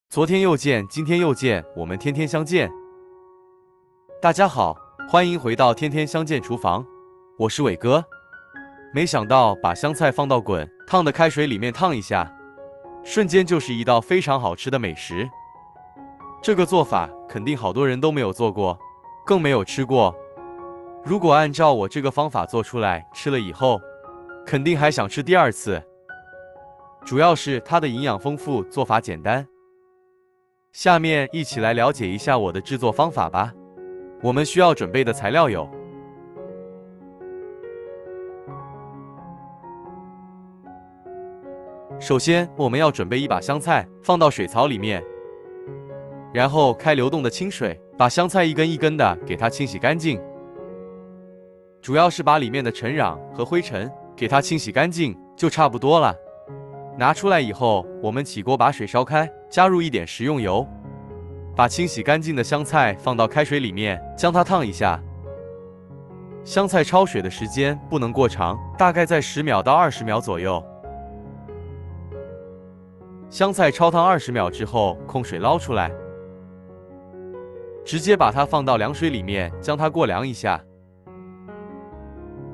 昨天又见，今天又见，我们天天相见。大家好，欢迎回到天天相见厨房，我是伟哥。没想到把香菜放到滚烫的开水里面烫一下，瞬间就是一道非常好吃的美食。这个做法肯定好多人都没有做过，更没有吃过。如果按照我这个方法做出来，吃了以后，肯定还想吃第二次。主要是它的营养丰富，做法简单。下面一起来了解一下我的制作方法吧。我们需要准备的材料有：首先，我们要准备一把香菜，放到水槽里面，然后开流动的清水，把香菜一根一根的给它清洗干净。主要是把里面的尘壤和灰尘给它清洗干净就差不多了。拿出来以后，我们起锅把水烧开，加入一点食用油，把清洗干净的香菜放到开水里面，将它烫一下。香菜焯水的时间不能过长，大概在10秒到20秒左右。香菜焯烫20秒之后，控水捞出来，直接把它放到凉水里面，将它过凉一下。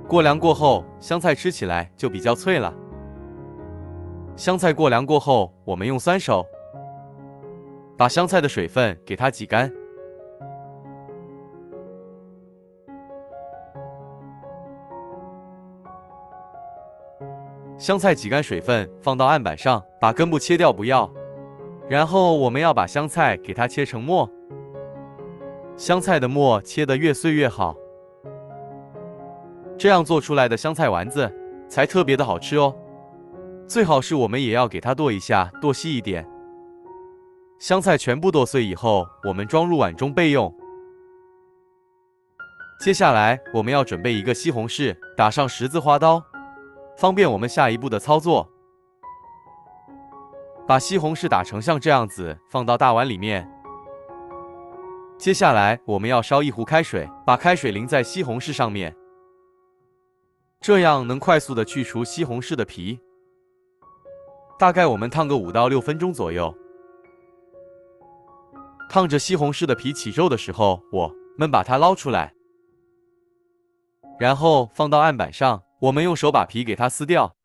过凉过后，香菜吃起来就比较脆了。香菜过凉过后，我们用酸手把香菜的水分给它挤干。香菜挤干水分，放到案板上，把根部切掉不要。然后我们要把香菜给它切成末，香菜的末切得越碎越好，这样做出来的香菜丸子才特别的好吃哦。最好是我们也要给它剁一下，剁细一点。香菜全部剁碎以后，我们装入碗中备用。接下来我们要准备一个西红柿，打上十字花刀，方便我们下一步的操作。把西红柿打成像这样子，放到大碗里面。接下来我们要烧一壶开水，把开水淋在西红柿上面，这样能快速的去除西红柿的皮。大概我们烫个5到6分钟左右。烫着西红柿的皮起皱的时候，我们把它捞出来，然后放到案板上，我们用手把皮给它撕掉，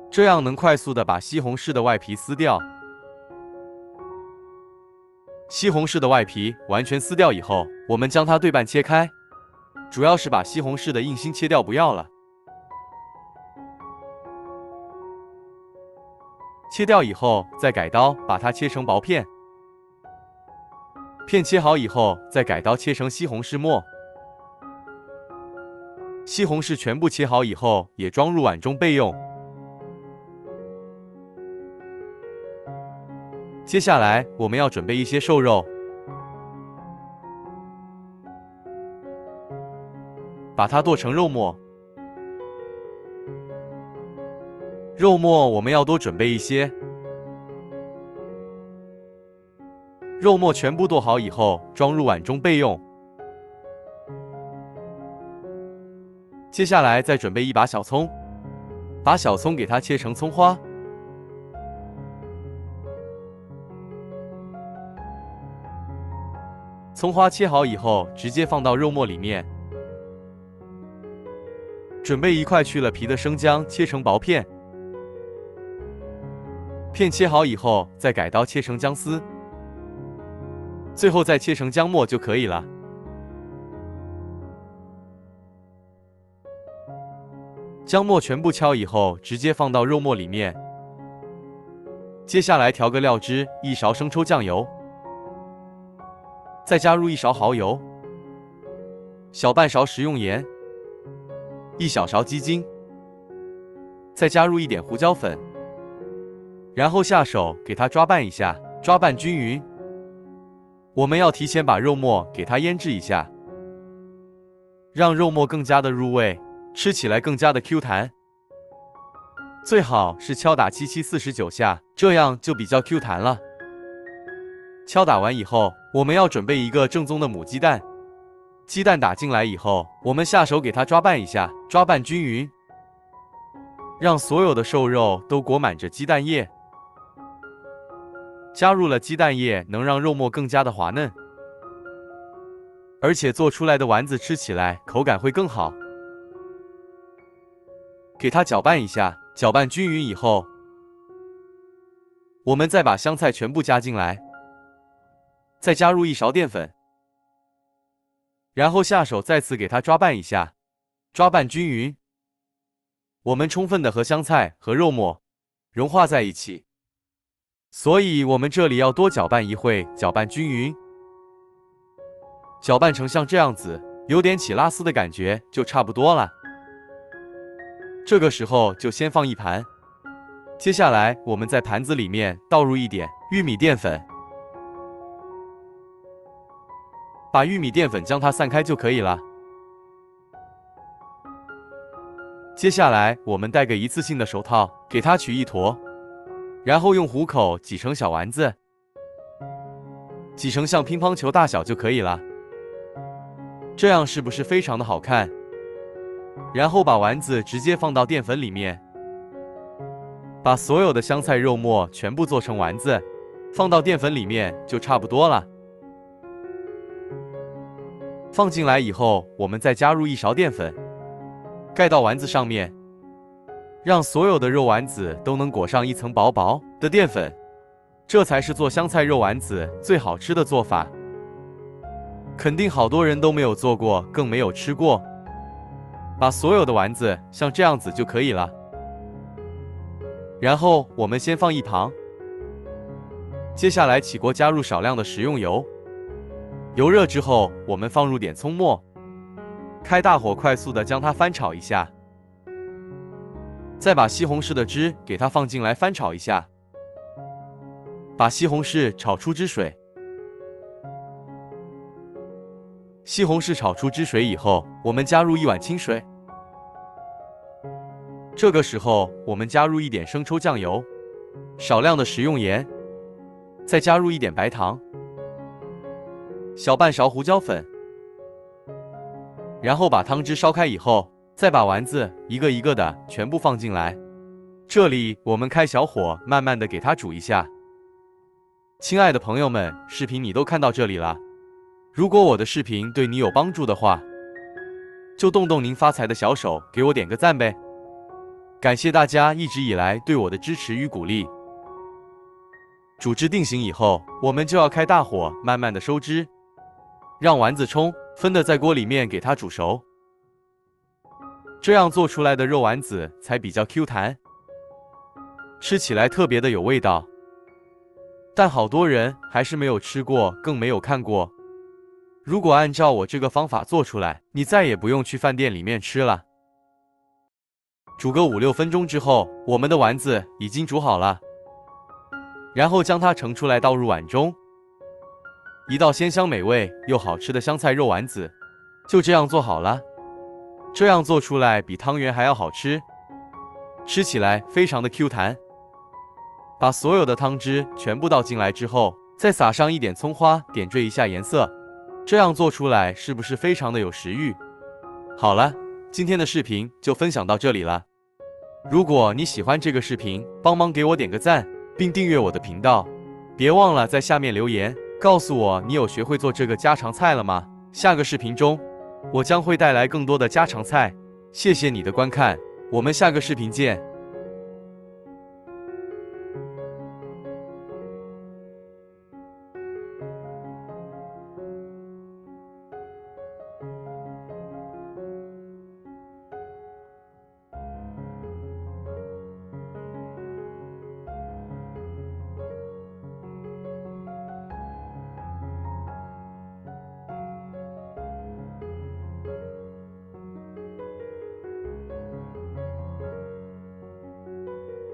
这样能快速的把西红柿的外皮撕掉。西红柿的外皮完全撕掉以后，我们将它对半切开，主要是把西红柿的硬心切掉不要了。切掉以后，再改刀把它切成薄片。片切好以后，再改刀切成西红柿末。西红柿全部切好以后，也装入碗中备用。接下来我们要准备一些瘦肉，把它剁成肉末。肉末我们要多准备一些。肉末全部剁好以后，装入碗中备用。接下来再准备一把小葱，把小葱给它切成葱花。葱花切好以后，直接放到肉末里面。准备一块去了皮的生姜，切成薄片。片切好以后，再改刀切成姜丝，最后再切成姜末就可以了。姜末全部敲以后，直接放到肉末里面。接下来调个料汁，1勺生抽酱油，再加入1勺蚝油，小半勺食用盐，1小勺鸡精，再加入一点胡椒粉。然后下手给它抓拌一下，抓拌均匀。我们要提前把肉末给它腌制一下，让肉末更加的入味，吃起来更加的 Q 弹。最好是敲打7 49下，这样就比较 Q 弹了。敲打完以后，我们要准备一个正宗的母鸡蛋。鸡蛋打进来以后，我们下手给它抓拌一下，抓拌均匀，让所有的瘦肉都裹满着鸡蛋液。加入了鸡蛋液，能让肉末更加的滑嫩，而且做出来的丸子吃起来口感会更好。给它搅拌一下，搅拌均匀以后，我们再把香菜全部加进来，再加入1勺淀粉，然后下手再次给它抓拌一下，抓拌均匀。我们充分的和香菜和肉末融化在一起，所以我们这里要多搅拌一会，搅拌均匀，搅拌成像这样子，有点起拉丝的感觉就差不多了。这个时候就先放一盘，接下来我们在盘子里面倒入一点玉米淀粉，把玉米淀粉将它散开就可以了。接下来我们戴个一次性的手套，给它取一坨，然后用虎口挤成小丸子，挤成像乒乓球大小就可以了。这样是不是非常的好看？然后把丸子直接放到淀粉里面，把所有的香菜肉末全部做成丸子，放到淀粉里面就差不多了。放进来以后，我们再加入1勺淀粉，盖到丸子上面，让所有的肉丸子都能裹上一层薄薄的淀粉，这才是做香菜肉丸子最好吃的做法。肯定好多人都没有做过，更没有吃过。把所有的丸子像这样子就可以了。然后我们先放一旁，接下来起锅加入少量的食用油，油热之后，我们放入点葱末，开大火快速的将它翻炒一下，再把西红柿的汁给它放进来翻炒一下，把西红柿炒出汁水。西红柿炒出汁水以后，我们加入1碗清水。这个时候，我们加入一点生抽酱油，少量的食用盐，再加入一点白糖，小半勺胡椒粉，然后把汤汁烧开以后，再把丸子一个一个的全部放进来。这里我们开小火，慢慢的给它煮一下。亲爱的朋友们，视频你都看到这里了。如果我的视频对你有帮助的话，就动动您发财的小手，给我点个赞呗！感谢大家一直以来对我的支持与鼓励。煮至定型以后，我们就要开大火，慢慢的收汁，让丸子充分的在锅里面给它煮熟，这样做出来的肉丸子才比较 Q 弹，吃起来特别的有味道。但好多人还是没有吃过，更没有看过。如果按照我这个方法做出来，你再也不用去饭店里面吃了。煮个5-6分钟之后，我们的丸子已经煮好了，然后将它盛出来倒入碗中，一道鲜香美味又好吃的香菜肉丸子就这样做好了。这样做出来比汤圆还要好吃，吃起来非常的 Q 弹。把所有的汤汁全部倒进来之后，再撒上一点葱花，点缀一下颜色，这样做出来是不是非常的有食欲？好了，今天的视频就分享到这里了。如果你喜欢这个视频，帮忙给我点个赞，并订阅我的频道。别忘了在下面留言，告诉我你有学会做这个家常菜了吗？下个视频中，我将会带来更多的家常菜。谢谢你的观看，我们下个视频见。